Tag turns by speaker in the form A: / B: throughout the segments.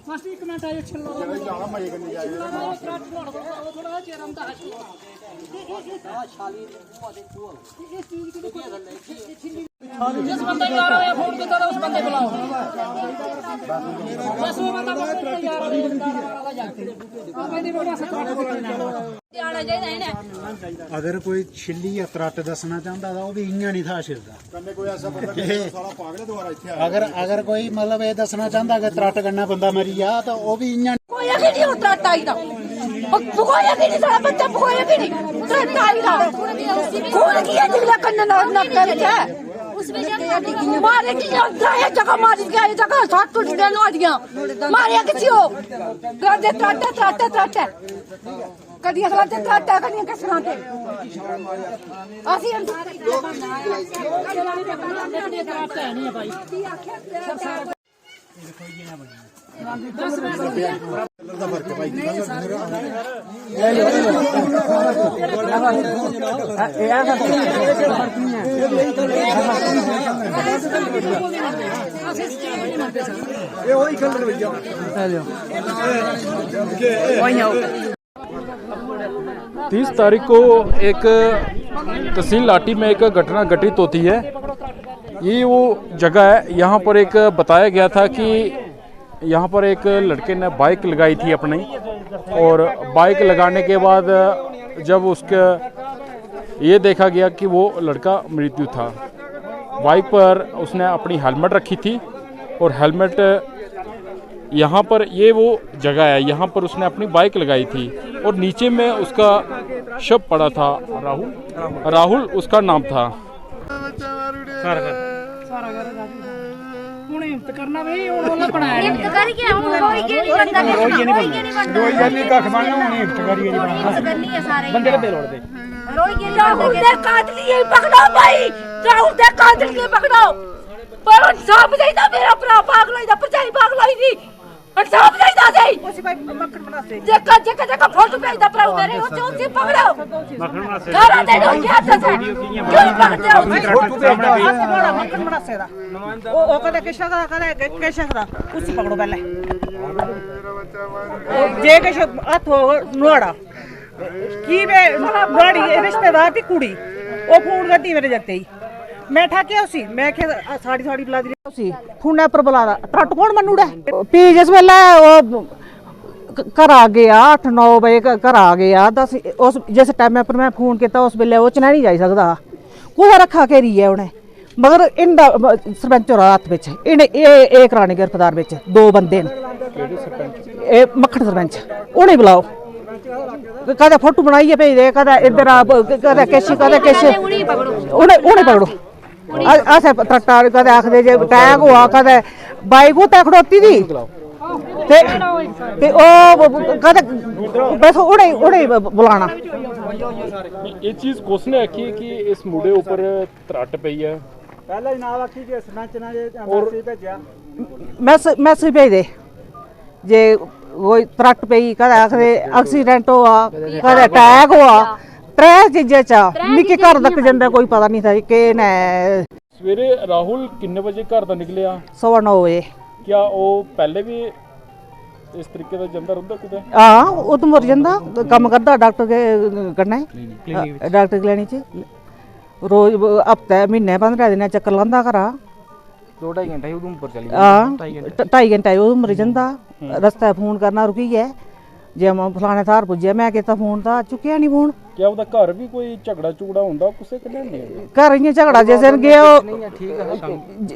A: Master एक minute आयो छिल्ला जाना मजे करने जाएगा थोड़ा चेहरा हम ताश शाली इस चीज की जिस बंदे यार आया फोन करता था उस बंदे बुलाओ बस वो बंदा यार वाला जाते आप मेरी रोड़ा से आना चाहिए है ना
B: अगर कोई छिल्ली या त्रट दसना चाहता था वो भी इयां नहीं था छिलदा
A: कोई ऐसा बंदा साला पागल है दोबारा इत्थे
B: अगर कोई मतलब ये दसना चाहता कि त्रट करना बंदा मरी जा तो वो भी इयां
C: कोई कि नहीं त्रट आई दा कोई कि नहीं सारा बच्चा कोई कि नहीं त्रट आई दा कौन की है जिला कन्ना ना कर क्या उसमें मारे की ये जगह मार गया ये जगह साथ टूट गया नोडियां मारे किसी हो दे त्रट कदिया खलाते त्रट कदिया किस खलाते ਅਸੀਂ
A: नहीं है भाई
D: तीस तारीख को एक तहसील लाठी में एक घटना घटित होती है। ये वो जगह है, यहाँ पर एक बताया गया था कि यहाँ पर एक लड़के ने बाइक लगाई थी अपनी, और बाइक लगाने के बाद जब उसका ये देखा गया कि वो लड़का मृत्यु था। बाइक पर उसने अपनी हेलमेट रखी थी, और हेलमेट यहाँ पर ये वो जगह है, यहाँ पर उसने अपनी बाइक लगाई थी, और नीचे में उसका शव पड़ा था। राहुल उसका नाम था।
A: करना भाई ओला बनाया
C: हिम्मत करके हम रोई के नहीं बंदा रोई के नहीं
A: कख मारना होनी हिम्मत करिए
C: करनी है सारे
A: बंदे के रोड दे
C: रोई के राहुल दे कातिल ये पकड़ो भाई राहुल दे कातिल के पकड़ो पर सब जाइदा मेरा भरा पागल होइदा परचाई पागल होइदी और सब जाइदा दे उसी भाई मक्खन बनाते जका फोटो भेजदा पर मेरे उसी पकड़ो मक्खन बनाते करा दे दो क्या से क्यों पकड़ते हो
E: फोटो भेजदा मक्खन बनाते दा ओ कदा केशा दा उसी पकड़ो पहले जे केश हाथ नुआड़ा की वे नुआड़ी रिश्तेदार दी कुड़ी ओ फोन करदी मेरे जगते ही मैं ठाकिया उसी मैं साड़ी बुला दी उसी फोन पर बुला त्रट कौन मनूड़ा पी जिस वेले ओ घर आ गया 8-9 बजे घर आ गया 10 उस जिस टाइम पर मैं फोन किया उस वेले वो चना नहीं जाई सकदा कुदै रखा घेरी है उन्हें मगर इंदा सरपंच होर हत्थ बिच इन्हें ए कराने गिरफ्तार बिच 2 बंदे न मक्खन सरपंच उन्हें बुलाओ कदे फोटो बनाइए भेज दे कदे इधर कदे किश उन्हें पकड़ो अस त्रट्टा कदे आखदे जे टैग हुआ कदे बाइक उत्ते खड़ोती दी ते ओ कदे बस उन्हें बुलाना।
D: ये चीज किसने आखी कि इस मुंडे ऊपर त्रट पई है?
B: पहले जनाब आखी जे सरपंच ने मैसेज भेजा
E: मैसेज भेज दे जे कोई त्रट पई कदे आखदे एक्सीडेंट हुआ कदे टैग हुआ 3 चीजें चा मिकी घर तक जंदा कोई पता नहीं था कि ने
D: सवेरे राहुल किन्ने बजे घर दा निकलिया?
E: 9:15 बजे।
D: क्या वो पहले भी इस तरीके दा जंदा रहुंदा कुदै?
E: हां वो तो मर जंदा काम करदा डॉक्टर के कन्नै डॉक्टर क्लिनिक च रोज हफ्ते महीने 15 दिन चक्कर लांदा घरा
F: 2-2.5 घंटे उधमपुर चली
E: गया 2.5 घंटे उधमपुर जंदा रस्ते फोन करना रुकिए जे मैं फलाने थार पुज्जे मैं कहता फोन था चुकिया नहीं फोन।
D: क्या ओदा घर भी कोई झगड़ा झुगड़ा हुंदा कुसै कन्नै नहीं?
E: घर इयां झगड़ा जैसे गए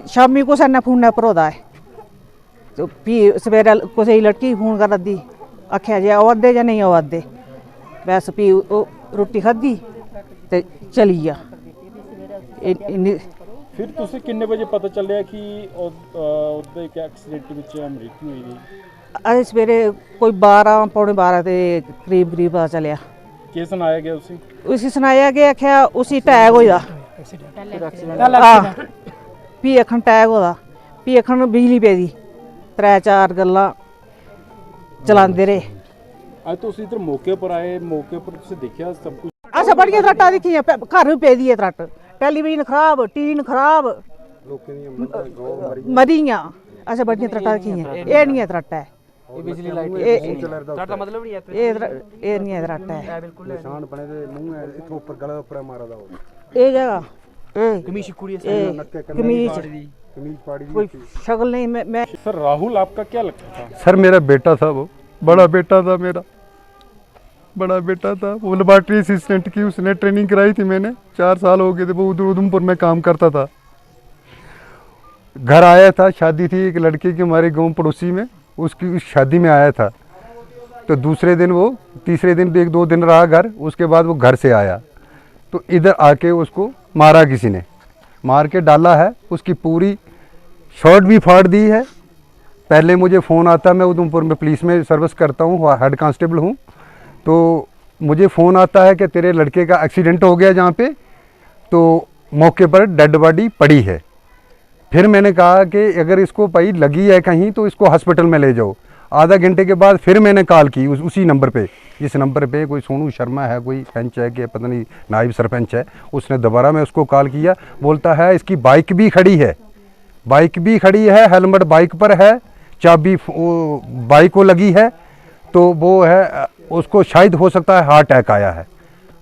E: शामी कुसै ने फोन पर होदा है तो भी सवेरे कुसै लड़की फोन कर दी आख्या जे आवा दे जां नहीं आवा दे बस भी रोटी खाधी ते चली गया।
D: फिर तुसी किन्ने बजे पता चलिया कि ओदे एक एक्सीडेंट विच मृत्यु होई गई?
E: अज सवेरे कोई 12-12:15 के करीब पता चलिया।
D: की सुनाया गया
E: उसी सुनाया गया आख्या उसी टैग होया भी अखन टैग होदा भी अखन बिजली पेदी 3-4 गल्लां चलांदे रहे।
D: आज तुसी इधर मौके पर आए, मौके पर तुसी देखिया सब कुछ?
E: असें बड़ियां त्रट्टां दिक्खियां घर भी पेदी है त्रट टेलीविजन खराब टीन खराब मरियां असें बड़ियां त्रट्टां दिक्खियां एह् नहीं है त्रट है
F: ये बिजली लाइट
E: ਇਹ
F: मतलब नहीं है
E: ਇਹ ਨਹੀਂ ਇਧਰ ਆਟਾ ਹੈ
F: बिल्कुल
B: ਨਿਸ਼ਾਨ ਬਣੇ ਦੇ ਮੂੰਹ ਹੈ ਇੱਥੋਂ ਉੱਪਰ ਗਲਾ ਉੱਪਰ ਮਾਰਾ ਦਾ
E: ਇਹ ਜਗ੍ਹਾ
F: कमीज कुड़ी
E: ਇਹ ਕਮੀਜ਼
B: ਕਮੀਜ਼ ਪਾੜੀ
E: ਕੋਈ ਸ਼ਕਲ ਨਹੀਂ ਮੈਂ
D: सर राहुल आपका क्या लगता था?
G: सर मेरा बेटा था, वो बड़ा बेटा था, मेरा बड़ा बेटा था। वो लेबॉर्ट्री असिस्टेंट की उसने ट्रेनिंग कराई थी मैंने, 4 साल हो गए थे। वो उधर उधमपुर में काम करता था। घर आया था, शादी थी एक लड़के की हमारे गांव पड़ोसी में, उसकी उस शादी में आया था। तो दूसरे दिन वो, तीसरे दिन भी 1-2 दिन रहा घर, उसके बाद वो घर से आया तो इधर आके उसको मारा, किसी ने मार के डाला है। उसकी पूरी शर्ट भी फाड़ दी है। पहले मुझे फ़ोन आता, मैं उधमपुर में पुलिस में सर्विस करता हूँ, हेड कांस्टेबल हूँ, तो मुझे फ़ोन आता है कि तेरे लड़के का एक्सीडेंट हो गया जहाँ पे, तो मौके पर डेड बॉडी पड़ी है। फिर मैंने कहा कि अगर इसको भाई लगी है कहीं तो इसको हॉस्पिटल में ले जाओ। आधा घंटे के बाद फिर मैंने कॉल की उसी नंबर पे, जिस नंबर पे कोई सोनू शर्मा है, कोई पंच है कि पता नहीं नायब सरपंच है, उसने दोबारा मैं उसको कॉल किया। बोलता है इसकी बाइक भी खड़ी है, बाइक भी खड़ी है, हेलमेट बाइक पर है, चाबी बाइक को लगी है, तो वो है उसको शायद हो सकता है हार्ट अटैक आया है।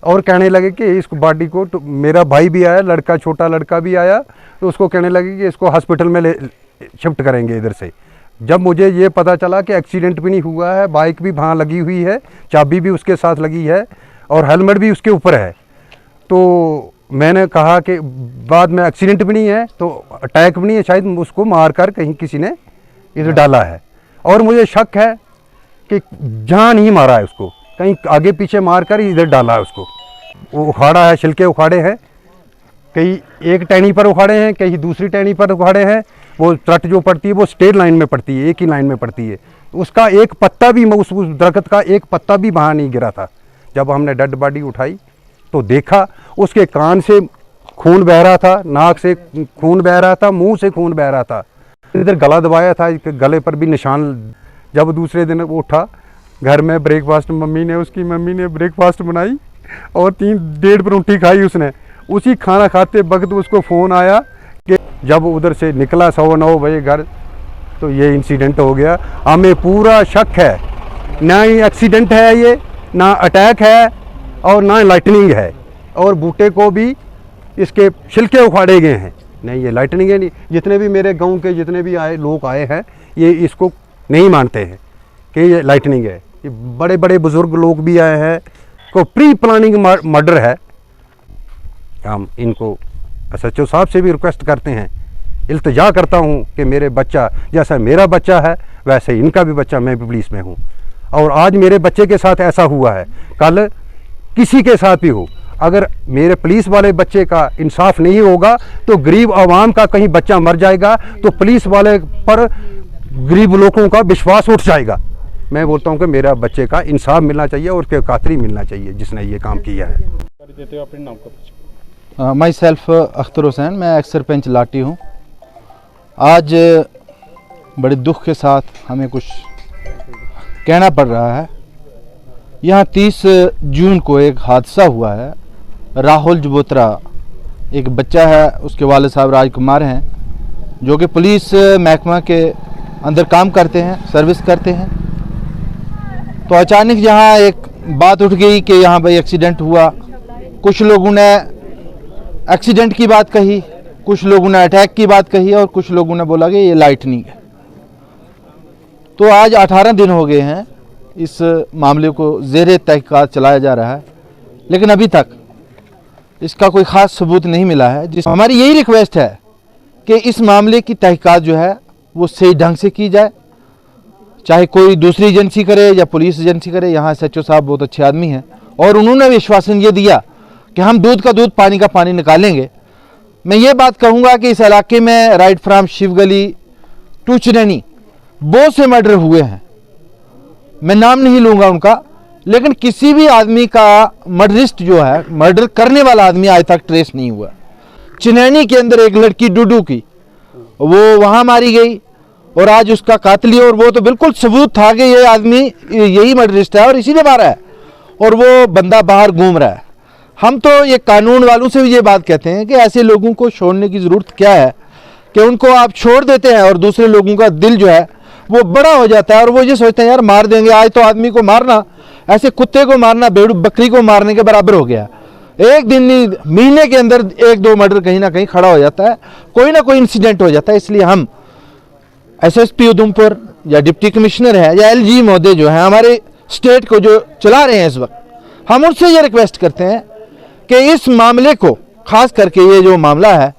G: और कहने लगे कि इस बॉडी को, तो मेरा भाई भी आया, लड़का छोटा लड़का भी आया, तो उसको कहने लगे कि इसको हॉस्पिटल में ले शिफ्ट करेंगे इधर से। जब मुझे ये पता चला कि एक्सीडेंट भी नहीं हुआ है, बाइक भी वहाँ लगी हुई है, चाबी भी उसके साथ लगी है और हेलमेट भी उसके ऊपर है, तो मैंने कहा कि बाद में एक्सीडेंट भी नहीं है तो अटैक भी नहीं है, शायद उसको मार कर कहीं किसी ने इधर डाला है। और मुझे शक है कि जहाँ नहीं मारा है उसको, कहीं आगे पीछे मार कर इधर डाला है उसको। वो उखाड़ा है, छिलके उखाड़े हैं, कहीं एक टहनी पर उखाड़े हैं, कहीं दूसरी टहनी पर उखाड़े हैं। वो त्रट जो पड़ती है वो स्ट्रेट लाइन में पड़ती है, एक ही लाइन में पड़ती है। उसका एक पत्ता भी, उस दरख्त का एक पत्ता भी वहाँ नहीं गिरा था। जब हमने डेड बॉडी उठाई तो देखा उसके कान से खून बह रहा था, नाक से खून बह रहा था, मुंह से खून बह रहा था। इधर गला दबाया था, गले पर भी निशान। जब दूसरे दिन वो उठा, घर में ब्रेकफास्ट मम्मी ने ब्रेकफास्ट बनाई और 3-1.5 परोंठी खाई उसने। उसी खाना खाते वक्त उसको फ़ोन आया कि जब उधर से निकला 9:15 बजे घर, तो ये इंसिडेंट हो गया। हमें पूरा शक है, ना ही एक्सीडेंट है ये, ना अटैक है और ना लाइटनिंग है। और बूटे को भी इसके छिलके उखाड़े गए हैं। नहीं, ये लाइटनिंग है नहीं। जितने भी मेरे गांव के जितने भी लोग आए हैं, ये इसको नहीं मानते हैं कि ये लाइटनिंग है। ये बड़े बड़े बुजुर्ग लोग भी आए हैं, को प्री प्लानिंग मर्डर है। हम इनको SHO साहब से भी रिक्वेस्ट करते हैं, इल्तिजा करता हूँ कि मेरे बच्चा जैसा मेरा बच्चा है वैसे इनका भी बच्चा, मैं भी पुलिस में हूँ। और आज मेरे बच्चे के साथ ऐसा हुआ है, कल किसी के साथ भी हो। अगर मेरे पुलिस वाले बच्चे का इंसाफ नहीं होगा तो गरीब आवाम का कहीं बच्चा मर जाएगा तो पुलिस वाले पर गरीब लोगों का विश्वास उठ जाएगा। मैं बोलता हूँ कि मेरा बच्चे का इंसाफ मिलना चाहिए और उसके कातली मिलना चाहिए जिसने ये काम किया है।
D: देते हो अपने नाम का।
F: माई सेल्फ अख्तर हुसैन, मैं एक्स सरपंच लाटी हूँ। आज बड़े दुख के साथ हमें कुछ कहना पड़ रहा है। यहाँ 30 जून को एक हादसा हुआ है। राहुल जबोत्रा एक बच्चा है, उसके वाले साहब राजकुमार हैं, जो कि पुलिस महकमा के अंदर काम करते हैं, सर्विस करते हैं। तो अचानक यहाँ एक बात उठ गई कि यहाँ भाई एक्सीडेंट हुआ। कुछ लोगों ने एक्सीडेंट की बात कही, कुछ लोगों ने अटैक की बात कही और कुछ लोगों ने बोला कि ये लाइटनिंग है। तो आज 18 दिन हो गए हैं इस मामले को ज़ेरे तहकीकात चलाया जा रहा है, लेकिन अभी तक इसका कोई ख़ास सबूत नहीं मिला है। जिस हमारी यही रिक्वेस्ट है कि इस मामले की तहकीकात जो है वो सही ढंग से की जाए, चाहे कोई दूसरी एजेंसी करे या पुलिस एजेंसी करे। यहाँ SHO साहब बहुत अच्छे आदमी हैं और उन्होंने विश्वासन ये दिया कि हम दूध का दूध पानी का पानी निकालेंगे। मैं ये बात कहूँगा कि इस इलाके में राइट फ्राम शिवगली टू चिरैनी बहुत से मर्डर हुए हैं, मैं नाम नहीं लूँगा उनका, लेकिन किसी भी आदमी का मर्डरिस्ट जो है, मर्डर करने वाला आदमी आज तक ट्रेस नहीं हुआ। चिरैनी के अंदर एक लड़की डूडू की, वो वहाँ मारी गई और आज उसका कातली, और वो तो बिल्कुल सबूत था कि ये आदमी यही मर्डरिस्ट है और इसी ने मारा है, और वो बंदा बाहर घूम रहा है। हम तो ये कानून वालों से भी ये बात कहते हैं कि ऐसे लोगों को छोड़ने की ज़रूरत क्या है कि उनको आप छोड़ देते हैं और दूसरे लोगों का दिल जो है वो बड़ा हो जाता है और वो ये सोचते हैं यार मार देंगे, आज तो आदमी को मारना, ऐसे कुत्ते को मारना भेड़ बकरी को मारने के बराबर हो गया। एक दिन नहीं, महीने के अंदर 1-2 मर्डर कहीं ना कहीं खड़ा हो जाता है, कोई ना कोई इंसिडेंट हो जाता है। इसलिए हम एसएसपी उधमपुर या डिप्टी कमिश्नर है या एलजी महोदय जो है हमारे स्टेट को जो चला रहे हैं इस वक्त, हम उनसे ये रिक्वेस्ट करते हैं कि इस मामले को, खास करके ये जो मामला है,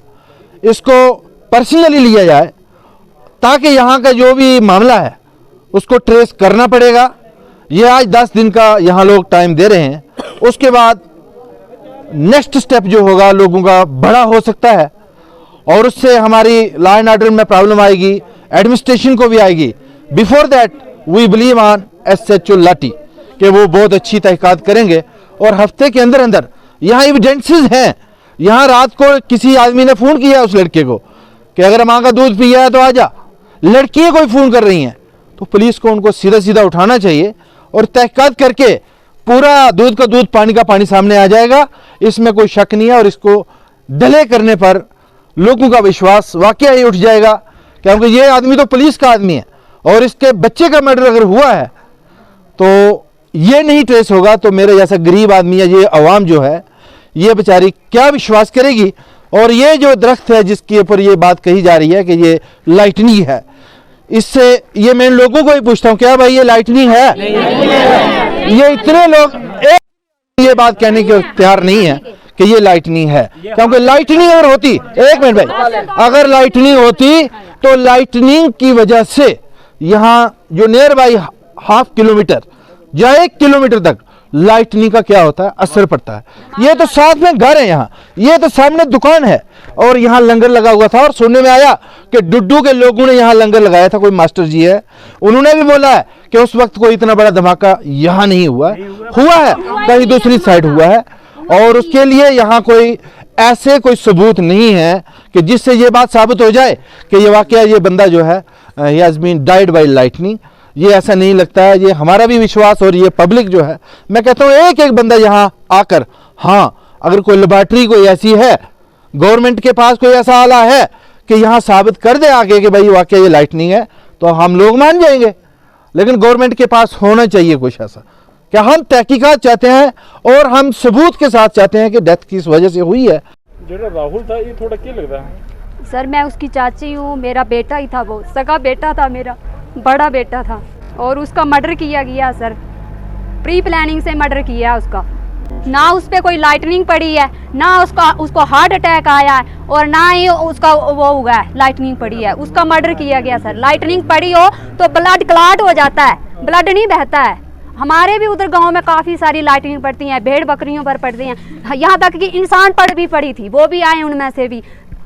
F: इसको पर्सनली लिया जाए, ताकि यहाँ का जो भी मामला है उसको ट्रेस करना पड़ेगा। ये आज 10 दिन का यहाँ लोग टाइम दे रहे हैं, उसके बाद नेक्स्ट स्टेप जो होगा लोगों का बड़ा हो सकता है और उससे हमारी लॉ एंड ऑर्डर में प्रॉब्लम आएगी, एडमिनिस्ट्रेशन को भी आएगी। Before that we believe on SHO lathi कि वो बहुत अच्छी तहकीकात करेंगे और हफ्ते के अंदर अंदर यहाँ एविडेंसेस हैं। यहाँ रात को किसी आदमी ने फ़ोन किया उस लड़के को कि अगर माँ का दूध पिया है तो आजा, लड़कियाँ कोई फ़ोन कर रही हैं, तो पुलिस को उनको सीधा सीधा उठाना चाहिए और तहकीकात करके पूरा दूध का दूध पानी का पानी सामने आ जाएगा, इसमें कोई शक नहीं है। और इसको डिले करने पर लोगों का विश्वास वाकई ही उठ जाएगा, क्योंकि ये आदमी तो पुलिस का आदमी है और इसके बच्चे का मर्डर अगर हुआ है तो ये नहीं ट्रेस होगा, तो मेरे जैसा गरीब आदमी है, ये अवाम जो है, ये बेचारी क्या विश्वास करेगी। और ये जो दरख्त है जिसके ऊपर ये बात कही जा रही है कि ये लाइटनिंग है, इससे ये मैं लोगों को ही पूछता हूँ, क्या भाई ये लाइटनिंग है? ये इतने लोग एक ये बात कहने के तैयार नहीं है कि ये लाइटनिंग है, क्योंकि लाइटनिंग अगर होती, एक मिनट भाई, अगर लाइटनिंग होती तो लाइटनिंग की वजह से यहाँ जो नियर बाई ½ किलोमीटर या 1 किलोमीटर तक लाइटनिंग का क्या होता है, असर पड़ता है। ये तो साथ में घर है, यहाँ ये तो सामने दुकान है और यहाँ लंगर लगा हुआ था। और सुनने में आया कि डुड्डू के लोगों ने यहाँ लंगर लगाया था, कोई मास्टर जी है, उन्होंने भी बोला है कि उस वक्त कोई इतना बड़ा धमाका यहाँ नहीं हुआ है, कहीं दूसरी साइड हुआ है। और उसके लिए यहाँ कोई ऐसे कोई सबूत नहीं है कि जिससे ये बात साबित हो जाए कि ये वाकया ये बंदा जो है he has been died by lightning. ये ऐसा नहीं लगता है, ये हमारा भी विश्वास और ये पब्लिक जो है, मैं कहता हूँ एक एक बंदा यहाँ आकर, हाँ अगर कोई लेबॉर्ट्री कोई ऐसी है, गवर्नमेंट के पास कोई ऐसा आला है कि यहाँ साबित कर दे आगे कि भाई वाकई ये लाइटनिंग है, तो हम लोग मान जाएंगे। लेकिन गवर्नमेंट के पास होना चाहिए कुछ ऐसा कि हम तहकीकात चाहते हैं और हम सबूत के साथ चाहते हैं कि डेथ किस वजह से हुई है।
D: जो राहुल था ये थोड़ा क्या लगता है?
C: सर मैं उसकी चाची हूँ, मेरा बेटा ही था, वो सगा बेटा था, मेरा बड़ा बेटा था और उसका मर्डर किया गया सर, प्री प्लानिंग से मर्डर किया उसका। ना उस पर कोई लाइटनिंग पड़ी है, ना उसको हार्ट अटैक आया है और ना ही उसका वो हुआ है लाइटनिंग पड़ी है, उसका मर्डर किया गया सर। लाइटनिंग पड़ी हो तो ब्लड क्लॉट हो जाता है, ब्लड नहीं बहता है। हमारे भी उधर गांव में काफ़ी सारी लाइटनिंग पड़ती हैं, भेड़ बकरियों पर पड़ती हैं, यहाँ तक कि इंसान पर भी पड़ी थी, वो भी आए, उनमें से भी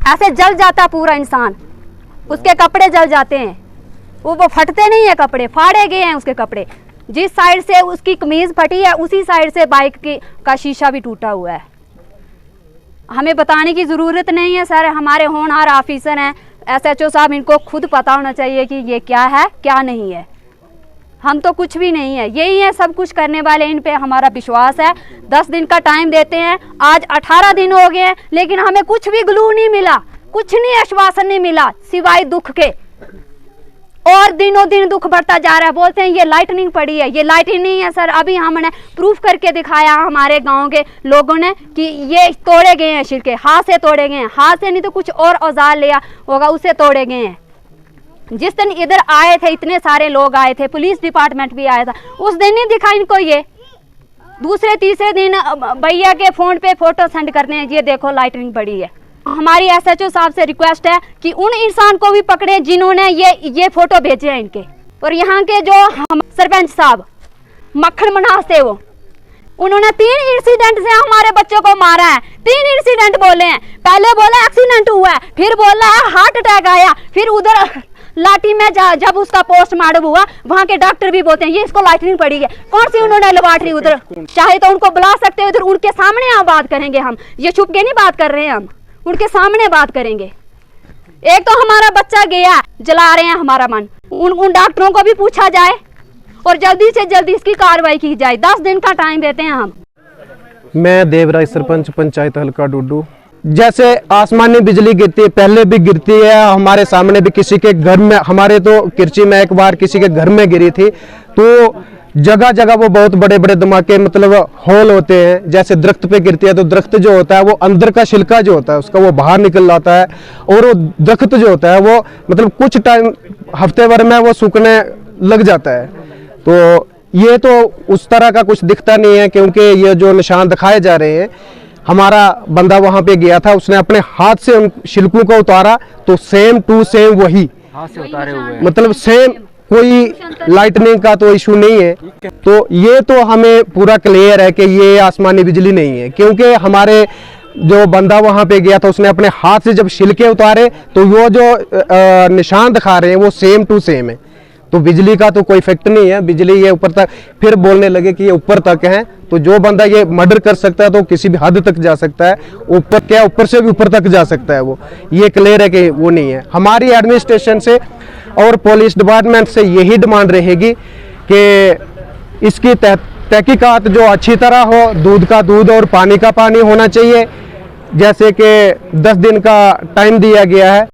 C: ऐसे जल जाता पूरा इंसान, उसके कपड़े जल जाते हैं, वो फटते नहीं है कपड़े, फाड़े गए हैं उसके कपड़े। जिस साइड से उसकी कमीज फटी है उसी साइड से बाइक का शीशा भी टूटा हुआ है। हमें बताने की ज़रूरत नहीं है सर, हमारे होनहार ऑफिसर हैं, एसएचओ साहब, इनको खुद पता होना चाहिए कि ये क्या है क्या नहीं है। हम तो कुछ भी नहीं है, यही है सब कुछ करने वाले, इन पे हमारा विश्वास है। 10 दिन का टाइम देते हैं, आज 18 दिन हो गए हैं, लेकिन हमें कुछ भी ग्लू नहीं मिला, कुछ नहीं आश्वासन नहीं मिला सिवाय दुख के। और दिनों दिन दुख बढ़ता जा रहा है, बोलते हैं ये लाइटनिंग पड़ी है, ये लाइटनिंग नहीं है सर। अभी हमने प्रूफ करके दिखाया हमारे गांव के लोगों ने कि ये तोड़े गए हैं छिलके, हाथ से तोड़े गए हैं, हाथ से नहीं तो कुछ और औजार लिया होगा उससे तोड़े गए हैं। जिस दिन इधर आए थे इतने सारे लोग आए थे, पुलिस डिपार्टमेंट भी आया था, उस दिन नहीं दिखा इनको ये। दूसरे तीसरे दिन भैया के फोन पे फोटो सेंड करते हैं, ये देखो लाइटनिंग पड़ी है। हमारी एसएचओ साहब से रिक्वेस्ट है कि उन इंसान को भी पकड़े जिन्होंने ये फोटो भेजे हैं इनके। और यहाँ के जो हम सरपंच साहब मक्खन मनास थे, वो उन्होंने 3 इंसिडेंट से हमारे बच्चों को मारा है। 3 इंसिडेंट बोले हैं, पहले बोला एक्सीडेंट हुआ है, फिर बोला हार्ट अटैक आया, फिर उधर लाठी में जब उसका पोस्टमार्टम हुआ वहाँ के डॉक्टर भी बोलते हैं ये इसको लाइटनिंग पड़ी है। कौन सी उन्होंने लेबॉर्ट्री, उधर चाहे तो उनको बुला सकते हैं, उधर उनके सामने आप बात करेंगे, हम ये छुप के नहीं बात कर रहे हैं, हम उनके सामने बात करेंगे। एक तो हमारा बच्चा गया, जला रहे हैं हमारा मन, उन डॉक्टरों को भी पूछा जाए और जल्दी से जल्दी इसकी कार्रवाई की जाए। 10 दिन का टाइम देते हैं हम।
H: मैं देवराज सरपंच पंचायत हल्का डुड्डू। जैसे आसमानी बिजली गिरती है, पहले भी गिरती है, हमारे सामने भी किसी के घर में, हमारे तो किरची में एक बार किसी के घर में गिरी थी। तो जगह जगह वो बहुत बड़े बड़े धमाके, मतलब होल होते हैं। जैसे दरख्त पे गिरती है तो दरख्त जो होता है वो अंदर का छिलका जो होता है उसका वो बाहर निकल जाता है, और वो दरख्त जो होता है वो मतलब कुछ टाइम, हफ्ते भर में वो सूखने लग जाता है। तो ये तो उस तरह का कुछ दिखता नहीं है, क्योंकि ये जो निशान दिखाए जा रहे हैं, हमारा बंदा वहां पे गया था, उसने अपने हाथ से उन छिलकों को उतारा तो सेम टू सेम वही हाथ से उतारे हुए, मतलब सेम, कोई लाइटनिंग का तो इशू नहीं है। तो ये तो हमें पूरा क्लियर है कि ये आसमानी बिजली नहीं है, क्योंकि हमारे जो बंदा वहां पे गया था उसने अपने हाथ से जब छिलके उतारे तो वो जो निशान दिखा रहे हैं वो सेम टू सेम है। तो बिजली का तो कोई इफेक्ट नहीं है, बिजली ये ऊपर तक, फिर बोलने लगे कि ये ऊपर तक है, तो जो बंदा ये मर्डर कर सकता है तो किसी भी हद तक जा सकता है, ऊपर क्या, ऊपर से भी ऊपर तक जा सकता है, वो ये क्लियर है कि वो नहीं है। हमारी एडमिनिस्ट्रेशन से और पुलिस डिपार्टमेंट से यही डिमांड रहेगी कि इसकी तहकीकात जो अच्छी तरह हो, दूध का दूध और पानी का पानी होना चाहिए, जैसे कि 10 दिन का टाइम दिया गया है।